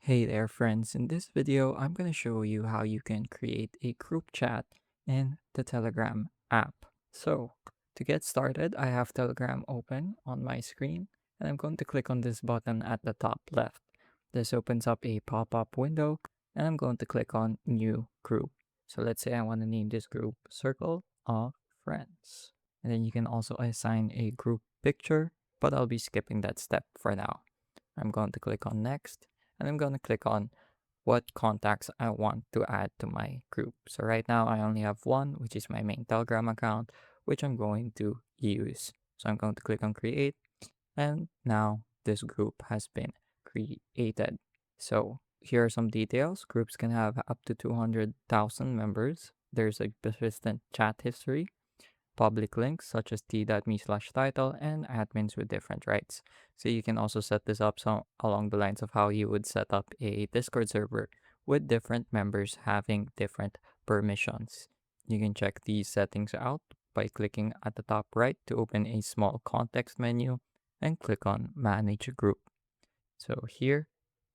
Hey there friends, in this video I'm going to show you how you can create a group chat in the Telegram app. So to get started, I have Telegram open on my screen and I'm going to click on this button at the top left. This opens up a pop-up window and I'm going to click on New Group. So let's say I want to name this group Circle of Friends. And then you can also assign a group picture, but I'll be skipping that step for now. I'm going to click on Next and I'm going to click on what contacts I want to add to my group. So right now I only have one, which is my main Telegram account, which I'm going to use. So I'm going to click on create and now this group has been created. So here are some details. Groups can have up to 200,000 members. There's a persistent chat history, public links such as t.me/title, and admins with different rights. So you can also set this up along the lines of how you would set up a Discord server with different members having different permissions. You can check these settings out by clicking at the top right to open a small context menu and click on Manage Group. So here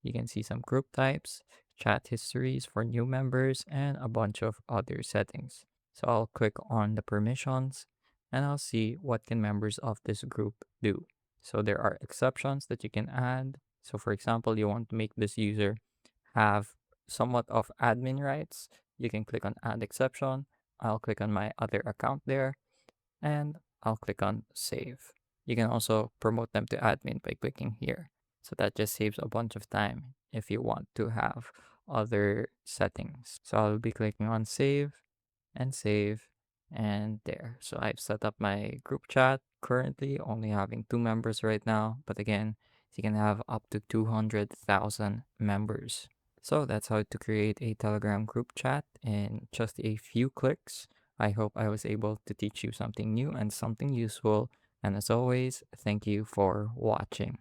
you can see some group types, chat histories for new members, and a bunch of other settings. So I'll click on the permissions and I'll see what can members of this group do. So there are exceptions that you can add. So for example, you want to make this user have somewhat of admin rights. You can click on add exception. I'll click on my other account there and I'll click on save. You can also promote them to admin by clicking here. So that just saves a bunch of time if you want to have other settings. So I'll be clicking on save and there. So I've set up my group chat, currently only having 2 members right now, but again, you can have up to 200,000 members. So that's how to create a Telegram group chat in just a few clicks. I hope I was able to teach you something new and something useful. And as always, thank you for watching.